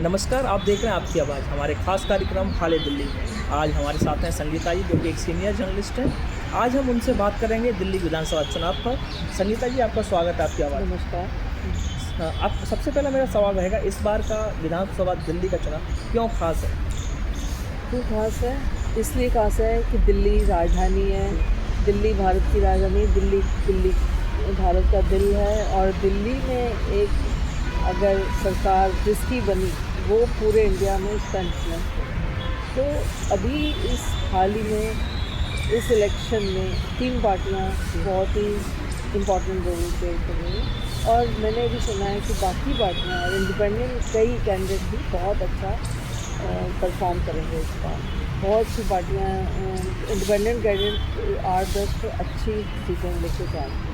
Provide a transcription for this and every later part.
नमस्कार, आप देख रहे हैं आपकी आवाज़, हमारे खास कार्यक्रम हाल दिल्ली में। आज हमारे साथ हैं संगीता जी, जो कि एक सीनियर जर्नलिस्ट हैं। आज हम उनसे बात करेंगे दिल्ली विधानसभा चुनाव पर। संगीता जी, आपका स्वागत है आपकी आवाज़। नमस्कार। आप सबसे पहला मेरा सवाल रहेगा, इस बार का विधानसभा दिल्ली का चुनाव क्यों खास है? क्यों खास है? इसलिए खास है कि दिल्ली राजधानी है, दिल्ली भारत की राजधानी, दिल्ली दिल्ली भारत का दिल है। और दिल्ली में एक अगर सरकार जिसकी बनी वो पूरे इंडिया में उसका इन्फ्लुएंस है। तो अभी इस हाल ही में इस इलेक्शन में 3 पार्टियां बहुत ही इम्पोर्टेंट रोल प्ले कर रही हैं। और मैंने भी सुना है कि बाकी पार्टियां और इंडिपेंडेंट कई कैंडिडेट भी बहुत अच्छा परफॉर्म करेंगे इस बार। बहुत सी पार्टियां इंडिपेंडेंट कैंडिडेट 8-10 अच्छी सीटें लेके जाएंगे।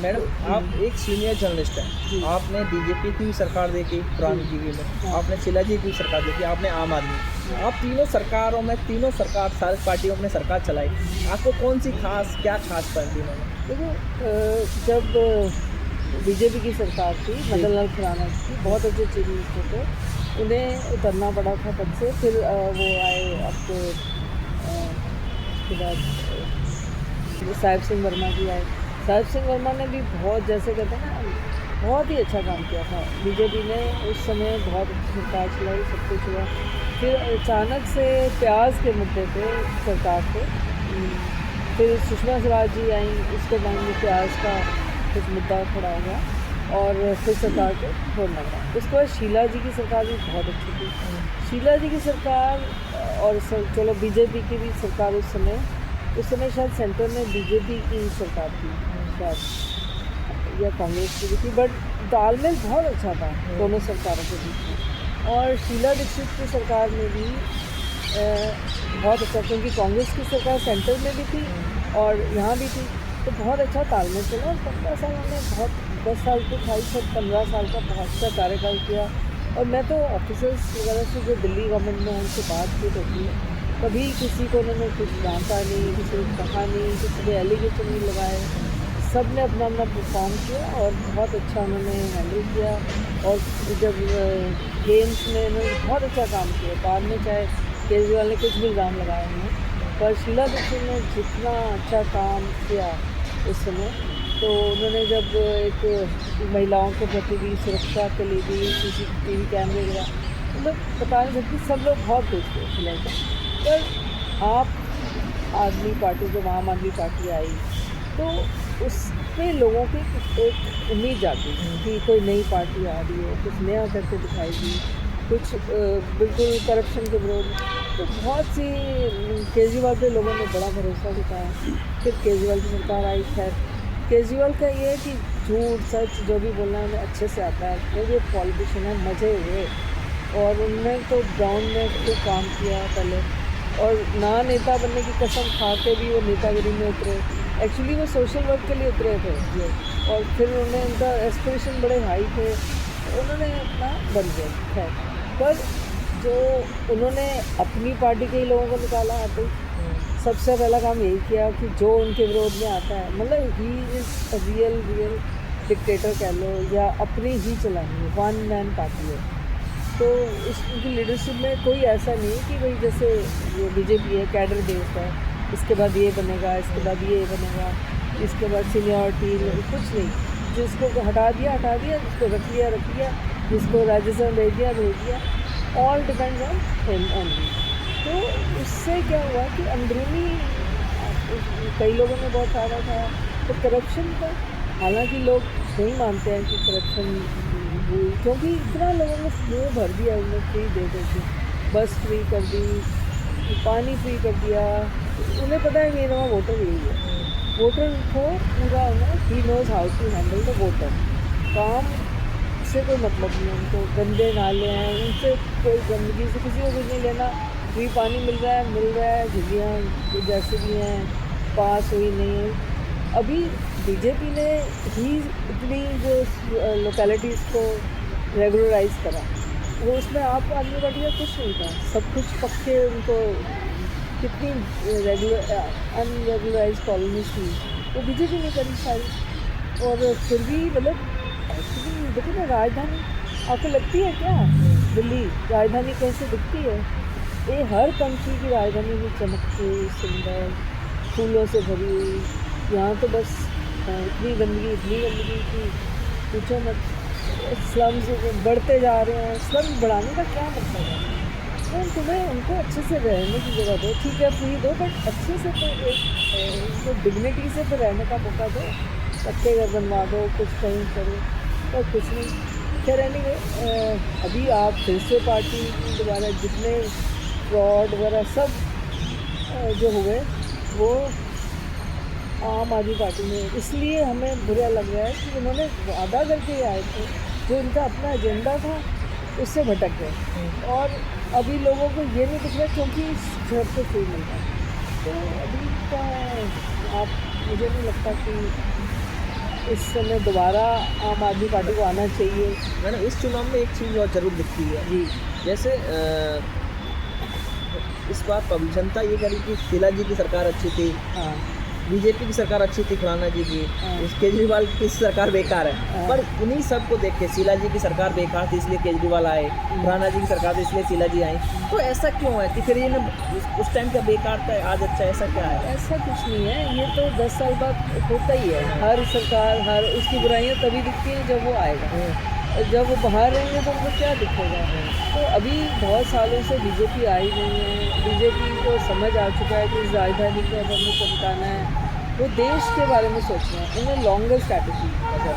मैडम, आप एक सीनियर जर्नलिस्ट हैं। आपने बीजेपी की सरकार देखी पुरानी टीवी में, आपने शीला जी की सरकार देखी, आपने आम आदमी, आप तीनों सरकारों में सारी पार्टियों में सरकार चलाई। आपको कौन सी क्या खास पाई तीनों में? देखो, जब बीजेपी की सरकार थी, मदन लाल खुराना की, बहुत अच्छे चीफ मिनिस्टर थे, उन्हें उतरना पड़ा था पद से। फिर वो आए आपके बाद साहिब सिंह वर्मा जी आए। साहिब सिंह वर्मा ने भी बहुत, जैसे कहते हैं ना, बहुत ही अच्छा काम किया था। बीजेपी ने उस समय बहुत अच्छी सरकार चलाई, सब कुछ हुआ। फिर अचानक से प्याज के मुद्दे पे सरकार को, फिर सुषमा स्वराज जी आई, उसके बाद में प्याज का कुछ मुद्दा खड़ा हुआ और फिर सरकार को छोड़ना पड़ा। उसके बाद शीला जी की सरकार भी बहुत अच्छी थी। शीला जी की सरकार और चलो बीजेपी की भी सरकार उस समय शायद सेंटर में बीजेपी की सरकार थी शायद, या कांग्रेस की भी थी, बट तालमेल बहुत अच्छा था दोनों सरकारों के बीच में। और शीला दीक्षित की सरकार में भी बहुत अच्छा, क्योंकि कांग्रेस की सरकार सेंटर में भी थी और यहाँ भी थी, तो बहुत अच्छा तालमेल चला। और 15 साल उन्होंने बहुत 10 साल तो था ही, 15 साल का बहुत अच्छा कार्यकाल किया। और मैं तो ऑफिसर्स वगैरह से जो दिल्ली गवर्नमेंट में उनसे बातचीत होती है, कभी किसी को उन्होंने कुछ डांटा नहीं, किसी को कहा नहीं, किसी को एलिगेशन नहीं लगाए। सब ने अपना अपना परफॉर्म किया और बहुत अच्छा उन्होंने हैंडल किया। और जब गेम्स में उन्होंने बहुत अच्छा काम किया। बाद में चाहे केजरीवाल ने कुछ भी इल्ज़ाम लगाए हैं, पर शीला दीक्षित ने जितना अच्छा काम किया उस समय, तो उन्होंने जब एक महिलाओं के प्रति भी सुरक्षा के लिए भी CCTV कैमरे लगा, मतलब बता नहीं सकती, सब लोग बहुत खुश थे फिलहाल। पर आप आदमी पार्टी, जब आम आदमी पार्टी आई, तो उसमें लोगों की एक उम्मीद जाती कि कोई नई पार्टी आ रही है, कुछ नया करके दिखाएगी, कुछ बिल्कुल करप्शन के विरोध। तो बहुत सी केजरीवाल पे लोगों ने बड़ा भरोसा दिखाया। फिर केजरीवाल की सरकार आई। खैर, केजरीवाल का ये है कि झूठ सच जो भी बोलना है उन्हें अच्छे से आता है। वो जो पॉलिटिशियन है, मज़े हुए। और उन्होंने तो ग्राउंड में खूब काम किया पहले, और ना नेता बनने की कसम खा के भी वो नेतागिरी में उतरे। एक्चुअली वो सोशल वर्क के लिए उतरे थे ये, और फिर उन्होंने, उनका एस्पिरेशन बड़े हाई थे, उन्होंने अपना बन गए। खैर, पर जो उन्होंने अपनी पार्टी के ही लोगों को निकाला आते ही, सबसे पहला काम यही किया कि जो उनके विरोध में आता है, मतलब ही इज़ रियल डिक्टेटर कह लो, या अपनी ही चलानी है, वन मैन पार्टी है। तो उनकी लीडरशिप में कोई ऐसा नहीं है कि भाई जैसे ये बीजेपी है, कैडर बेस्ड है, इसके बाद ये बनेगा, इसके बाद ये बनेगा, इसके बाद सीनियरिटी, कुछ नहीं। जिसको हटा दिया, जिसको रख लिया, जिसको राज्यसभा भेज दिया। All depends on him only. तो उससे क्या हुआ कि अंदरूनी कई लोगों ने बहुत सारा था तो करप्शन का, हालांकि लोग नहीं मानते हैं कि करप्शन हुई, क्योंकि इतना लोगों ने मुँह भर दिया, उन्हें फ्री दे दी, बस फ्री कर दी, पानी फ्री कर दिया। उन्हें पता है मेरा वोटर यही है, वोटर को पूरा ही knows how to handle the voter. काम से कोई मतलब नहीं है उनको। गंदे नाले हैं, उनसे कोई गंदगी से किसी को कुछ नहीं लेना। फ्री पानी मिल रहा है, झुग्गियाँ जैसे भी हैं पास हुई नहीं है। अभी बीजेपी ने ही इतनी जो लोकेलिटीज़ को रेगुलराइज करा, वो उसमें आप आदमी पार्टी का कुछ नहीं था। सब कुछ पक्के, उनको कितनी अनरेगुलराइज कॉलोनीज थी, वो बीजेपी ने करी सारी। और फिर भी मतलब एक्चुअली देखो ना, राजधानी आपको लगती है क्या दिल्ली राजधानी कैसे दिखती है, ये हर कंट्री की राजधानी भी चमकती सुंदर फूलों से भरी हुई। यहाँ तो बस इतनी गंदगी कि पूछो मत। स्लम्स बढ़ते जा रहे हैं, स्लम्स बढ़ाने का क्या मतलब है? तो तुम्हें उनको अच्छे से रहने की जगह दो, ठीक है फ्री दो, बट अच्छे से तो एक उनको डिग्निटी से तो रहने का मौका दो। पक्के घर बनवा दो, कुछ कहीं करो, और कुछ नहीं। खैर अभी आप फिर से पार्टी दोबारा जितने फ्रॉड वगैरह सब जो हुए वो आम आदमी पार्टी में, इसलिए हमें बुरा लग रहा है कि उन्होंने वादा करके आए थे, जो उनका अपना एजेंडा था उससे भटक गए, और अभी लोगों को ये नहीं दिख रहा क्योंकि घर से फ्री मिल रहा है। तो अभी का आप, मुझे नहीं लगता कि इस समय दोबारा आम आदमी पार्टी को आना चाहिए। मैडम इस चुनाव में एक चीज़ और ज़रूर दिखती है जी, जैसे इस बार जनता ये करी कि शीला जी की सरकार अच्छी थी, हाँ बीजेपी की सरकार अच्छी थी खुराना जी की, इस केजरीवाल की सरकार बेकार है। पर उन्हीं सब को देख के शीला जी की सरकार बेकार थी इसलिए केजरीवाल आए, खुराना जी की सरकार थी इसलिए शीला जी आई। तो ऐसा क्यों है कि फिर ये ना उस टाइम का बेकार था आज अच्छा, ऐसा क्या है? ऐसा कुछ नहीं है, ये तो 10 साल बाद होता ही है। हर सरकार, हर उसकी बुराइयाँ तभी दिखती हैं जब वो आएगा, जब वो बाहर रहेंगे तो उनको क्या दिखेगा। तो अभी बहुत सालों से बीजेपी आई नहीं है, बीजेपी को समझ आ चुका है कि इस राजधानी को अब हमें चमकाना है। वो देश के बारे में सोच रहे हैं, उन्हें लॉन्गर स्ट्रैटेजी,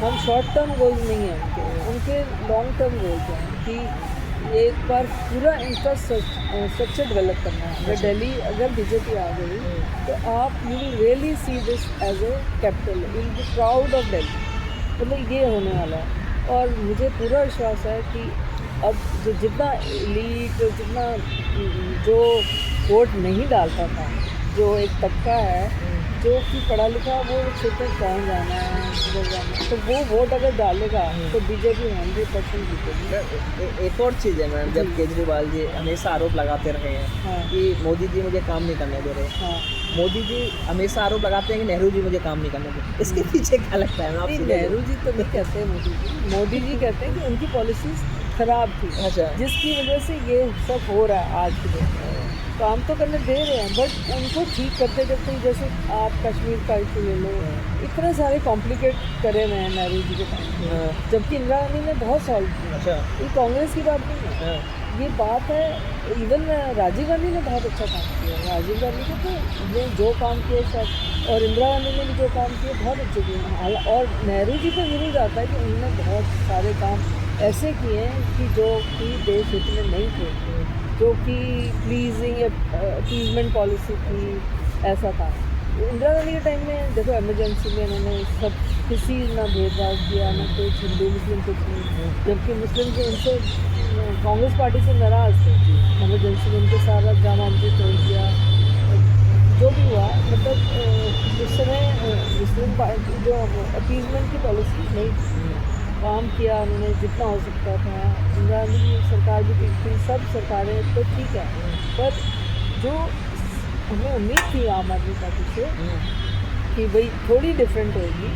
हम शॉर्ट टर्म गोल्स नहीं हैं उनके लॉन्ग टर्म गोल्स हैं कि एक बार पूरा इंफ्रास्ट्रक्चर डेवलप करना है। अगर दिल्ली, अगर बीजेपी आ गई तो आप you will really see this as a capital, you will be proud of Delhi, मतलब ये होने वाला है। और मुझे पूरा विश्वास है कि अब जो जितना एलीट, जितना जो वोट नहीं डालता था, जो एक तबका है जो कि पढ़ा लिखा, वो क्षेत्र में कौन जाना है, किधर जाना है, तो वो वोट अगर डालेगा तो बीजेपी 100% जीतेगी। एक और चीज़ है मैम, जब केजरीवाल जी हमेशा आरोप लगाते रहे हैं हाँ कि मोदी जी मुझे काम नहीं करने दे रहे, हाँ, मोदी जी हमेशा आरोप लगाते हैं कि नेहरू जी मुझे काम नहीं करने दे रहे, इसके पीछे क्या लगता है? नहीं, नेहरू जी तो नहीं कहते मोदी जी कहते हैं कि उनकी पॉलिसीज़ ख़राब थी, अच्छा, जिसकी वजह से ये सब हो रहा है। आज के दिन काम तो करने दे रहे हैं, बट उनको ठीक करते करते, जैसे आप कश्मीर का इशू ले लो, इतने सारे कॉम्प्लिकेट करे हुए हैं नेहरू जी के टाइम, जबकि इंदिरा गांधी ने बहुत सॉल्व किया। अच्छा, ये कांग्रेस की बात नहीं है, ये बात है, इवन राजीव गांधी ने बहुत अच्छा काम किया। राजीव गांधी को तो ये जो काम किए सब, और इंदिरा गांधी ने भी जो काम किए बहुत अच्छे किए। और नेहरू जी को ये नहीं जाता कि उन्होंने बहुत सारे काम ऐसे किए हैं कि जो कि देश हित में नहीं थे, जो कि प्लीजिंग अपीजमेंट पॉलिसी थी, ऐसा था। इंदिरा गांधी के टाइम में देखो, इमरजेंसी में उन्होंने सब किसी ना भेदभाव किया, ना कुछ हिंदू मुस्लिम कुछ नहीं, जबकि मुस्लिम के उनसे कांग्रेस पार्टी से नाराज़ थे। इमरजेंसी में उनके सारा जामा उनसे तोड़ दिया, जो भी हुआ, मतलब उस समय मुस्लिम पार्टी जो अपीजमेंट की पॉलिसी नहीं काम किया उन्होंने जितना हो सकता था। इंदिरा गांधी की सरकार भी ठीक थी, सब सरकारें तो ठीक है, पर जो हमें उम्मीद थी आम आदमी पार्टी से कि भाई थोड़ी डिफरेंट होगी,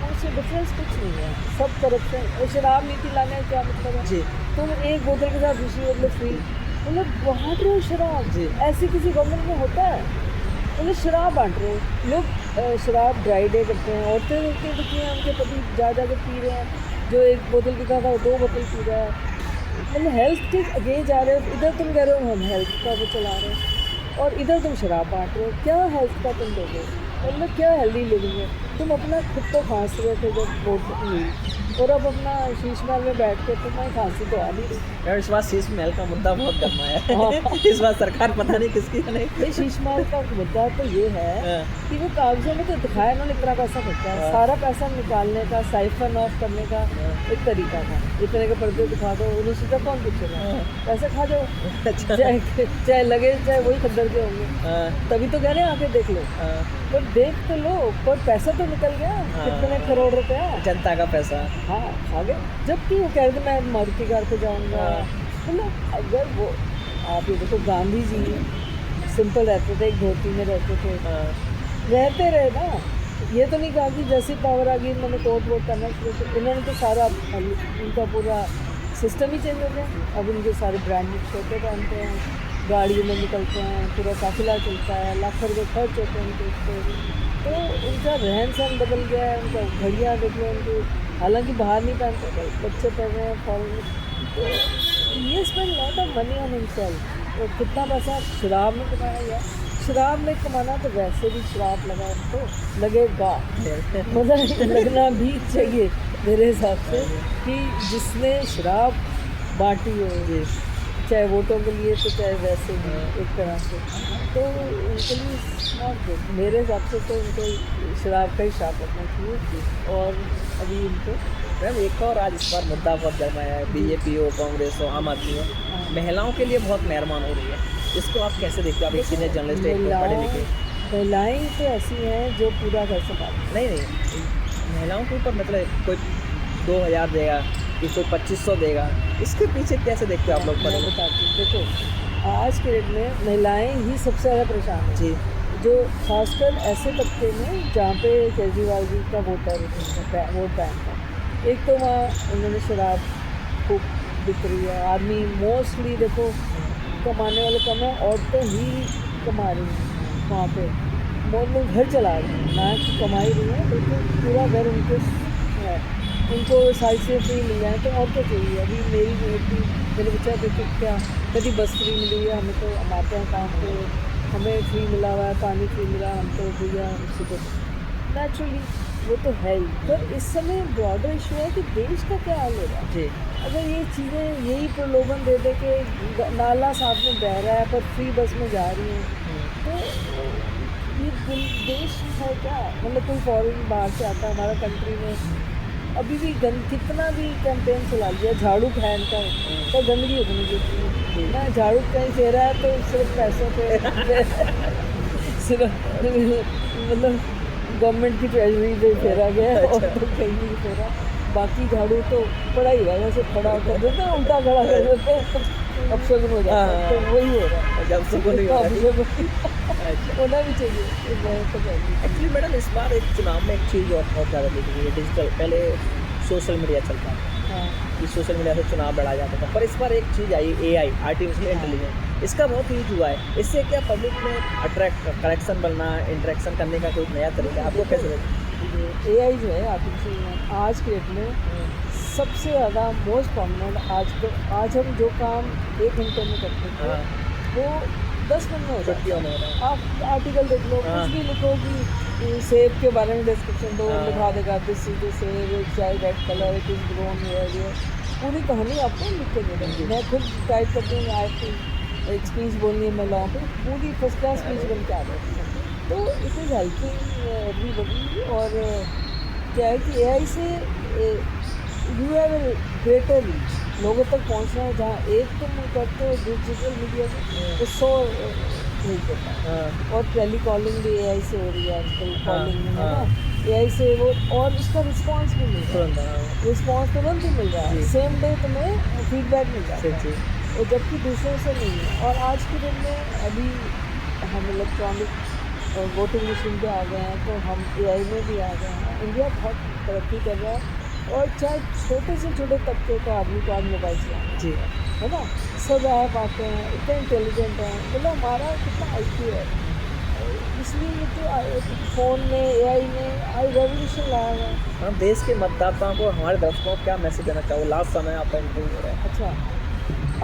उससे डिफरेंस कुछ नहीं है। सब करप्शन और शराब नीति लाने का क्या मतलब है? जी, तुम एक बोतल के साथ दूसरी बोतल फ्री, मतलब बांट रहे हो शराब जी, ऐसी किसी गवर्नमेंट में होता है? मतलब शराब बांट रहे हो लोग, शराब ड्राई डे करते हैं, औरतें देखती हैं उनके पति जा के पी रहे हैं, जो एक बोतल पीता था वो 2 बोतल पी रहा है, मतलब हेल्थ के अगेंस्ट जा रहे हो। इधर तुम कह रहे हो हम हेल्थ का वो चला रहे हैं, और इधर तुम शराब बांट रहे हो, क्या हेल्थ का तुम दोगे? मतलब क्या हेल्दी लिविंग है? तुम अपना खुद तो खांस रहे थे जब वोट हुई, और अब अपना शीश महल में बैठ के तुम्हें खांसी तो आ नहीं रही। यार इस बार शीश महल का मुद्दा बहुत गर्मा है। इस बार सरकार पता नहीं किसकी है नहीं। ये शीश महल का मुद्दा तो ये है कि वो कागजों में तो दिखाया उन्होंने इतना पैसा खर्चा है, सारा पैसा निकालने का, साइफन ऑफ करने का एक तरीका था। इतने के पर्दे दिखा दो, उन्हें सीधा कौन पूछेगा, पैसे खा जाओ, अच्छा, चाहे लगे चाहे वही खद्दर के होंगे, तभी तो कह रहे हैं आके देख लो। पर देख तो लो, पर पैसा तो निकल गया, कितने करोड़ रुपया जनता का पैसा। हाँ खा गए। जबकि वो कह रहे थे मैं मारुति कार पे जाऊँगा, मतलब अगर वो, आप ये देखो गांधी जी सिंपल रहते थे, एक धोती में रहते थे, रहते रहे ना। ये तो नहीं कहा कि जैसी पावर आ गई इन्होंने कोर्ट वोट करना शुरू किया, इन्होंने तो सारा उनका पूरा सिस्टम ही चेंज हो गया। अब उनके सारे ब्रांडेड कपड़े पहनते हैं, गाड़ियों में निकलते हैं, पूरा काफिला चलता है, लाखों रुपये खर्च होते हैं उनके ऊपर। तो उनका रहन सहन बदल गया है, उनका घड़ियाँ देख लो उनकी, हालांकि बाहर नहीं पहनते, बच्चे पहन रहे हैं फॉरन। तो ये spend lot of money on himself. और कितना पैसा शराब में कमाया गया। शराब में कमाना तो वैसे भी शराब लगा उनको, लगेगा मतलब लगना भी चाहिए मेरे हिसाब से, कि जिसने शराब बांटी हो, चाहे वोटों के लिए तो चाहे वैसे भी एक तरह से, तो उनके लिए नॉट गुड। मेरे हिसाब से तो उनको शराब का ही श्राप रखना चाहिए। और अभी उनको मैम एक और आज इस बार मुद्दा बहुत गरमाया है, बीजेपी हो, कांग्रेस हो, आम आदमी हो, महिलाओं के लिए बहुत मेहरबान हो रही है। इसको आप कैसे देखते हो? आप एक सीनियर जर्नलिस्ट, एक पढ़े लिखे। महिलाएँ तो ऐसी हैं जो पूरा घर संभालती। नहीं, महिलाओं के ऊपर मतलब कोई 2000 देगा कि कोई 2500 देगा, इसके पीछे कैसे देखते हो आप लोग? मैं बताती हूँ, देखो आज के डेट में महिलाएं ही सबसे ज़्यादा परेशान हैं जी, जो खासकर ऐसे तबके में जहाँ पे केजरीवाल जी का वोट बैंक है। एक तो वहाँ उन्होंने शराब खूब बिक रही है, आदमी मोस्टली देखो कमाने वाले कम है, औरतें ही कमा रही हैं वहाँ पे, बहुत लोग घर चला रहे हैं, ना कि कमाई रही हैं, बिल्कुल पूरा घर उनके है। उनको साइड से फ्री मिल जाए तो और क्या चाहिए। अभी मेरी बेटी, मेरे बच्चा देखो क्या, कभी बस फ्री मिली है, हमें तो हम आते हैं काम पे, हमें फ्री मिला हुआ है, पानी फ्री मिला, हम तो भैया उसी को नेचुरली वो तो है ही। पर इस समय ब्रॉडर इशू है कि देश का क्या हाल होगा जी। अगर ये चीज़ें यही प्रलोभन दे दे कि नाला साथ में बह रहा है पर फ्री बस में जा रही हैं, तो ये देश है क्या? मतलब कोई फॉरेन बाहर से आता है हमारा कंट्री में, अभी भी कितना भी कैंपेन चला लिया, झाड़ू फैन का, तो गंदगी उतनी देती ना, झाड़ू कहीं फेरा है तो सिर्फ पैसों पे सिर्फ मतलब गवर्नमेंट की ट्रेजरी पे फेरा गया और तो कहीं नहीं फेरा, बाकी झाड़ू तो पड़ा ही रहा, जैसे खड़ा कर देते हैं, उल्टा खड़ा कर देते हैं, अब शगुन हो जाता है, तो वही हो रहा है, जब शगुन ही हो रहा है। होना भी चाहिए। एक्चुअली मैडम इस बार एक चुनाव में एक चीज़ और बहुत ज़्यादा दिख रही है, डिजिटल। पहले सोशल मीडिया चलता था कि सोशल मीडिया से चुनाव लड़ा जाता था, पर इस बार एक चीज़ आई, AI, आर्टिफिशियल इंटेलिजेंस, इसका बहुत यूज हुआ है। इससे क्या पब्लिक में कनेक्शन बनना, इंटरेक्शन करने का कोई नया तरीका आपको कैसे लगता है? AI जो है आर्टिफिशियल, आज के डेट में सबसे ज़्यादा मोस्ट प्रॉमिनेंट। आज हम जो काम 1 घंटे में करते थे वो 10 मिनट में हो जाती है। आप आर्टिकल देख लो, कुछ भी लिखो कि सेब के बारे में डिस्क्रिप्शन दो, लिखा देगा दिस इज द सेब, चाहे red colour, it is grown here, ये पूरी कहानी आपको लिख के दे देंगे। मैं खुद टाइप करती हूँ, आज एक स्पीच बोलनी है महिलाओं पे, पूरी फर्स्ट क्लास स्पीच बन के आ जाती है। तो इट इज़ हेल्पिंग एवरीबॉडी। और क्या है कि AI से you have a greater reach, लोगों तक पहुंचना है, जहाँ एक तुम करते हो डिजिटल मीडिया में तो 100 नहीं देता है। और टेली कॉलिंग भी AI से हो रही है आजकल, कॉलिंग में है ना AI से वो, और उसका रिस्पांस भी मिल रहा है, रिस्पांस तुरंत ही मिल रहा है, सेम डे तुम्हें फीडबैक मिल जाता है, और जबकि दूसरों से नहीं है। और आज के दिन में अभी हम इलेक्ट्रॉनिक वोटिंग मशीन पे आ गए हैं, तो हम AI में भी आ गए हैं। इंडिया बहुत तरक्की कर रहा है, और चाहे छोटे से छोटे तबके का आदमी को आज मोबाइल चलाना जी है ना, सब ऐप आते हैं, इतने इंटेलिजेंट हैं, मतलब हमारा कितना IQ है। इसलिए ये तो फ़ोन ने, AI ने रेवोल्यूशन लाया है। हम देश के मतदाताओं को, हमारे दर्शकों को क्या मैसेज देना चाहो? लास्ट समय आपका इंटरव्यू हो रहा है। अच्छा,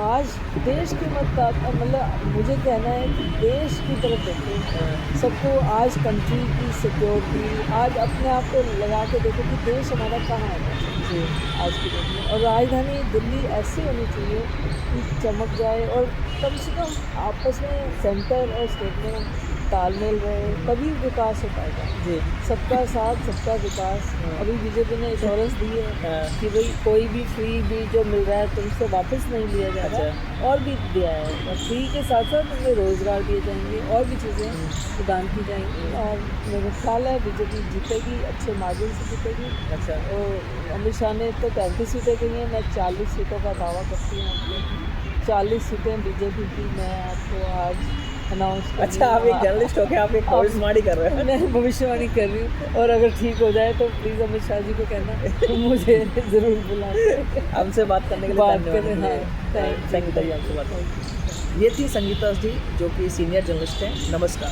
आज देश के मतदाता, मतलब मुझे कहना है कि देश की तरफ देखो सबको, आज कंट्री की सिक्योरिटी, आज अपने आप को लगा के देखो कि देश हमारा कहाँ है जी आज की डेट में। और राजधानी दिल्ली ऐसी होनी चाहिए कि चमक जाए, और कम से कम आपस में सेंटर और स्टेट में तालमेल रहे, तभी विकास हो पाएगा जी। सबका साथ सबका विकास। अभी बीजेपी ने इंश्योरेंस दी है कि भाई कोई भी फ्री भी जो मिल रहा है तुमसे वापस नहीं लिया जाएगा, और भी दिया है, और फ्री के साथ साथ उन्हें रोज़गार दिए जाएंगे, और भी चीज़ें प्रदान की जाएंगी। और मेरा ख्याल है बीजेपी जीतेगी, अच्छे मार्जिन से जीतेगी। अच्छा, और अमित शाह ने तो 35 सीटें गई हैं, मैं 40 सीटों का दावा करती हूँ। 40 सीटें बीजेपी की मैं आपको आज अनाउंस कर अच्छा, आप एक जर्नलिस्ट हो के आप एक भविष्यवाणी कर रहे हैं। मैं भविष्यवाणी कर रही हूँ, और अगर ठीक हो जाए तो प्लीज़ अमित शाह जी को कहना मुझे ज़रूर बुलाना। हमसे बात करने के लिए बात धन्यवाद। करें, हाँ, thank you. संगीता जी हमसे बात करें। ये थी संगीता जी जो कि सीनियर जर्नलिस्ट हैं। नमस्कार।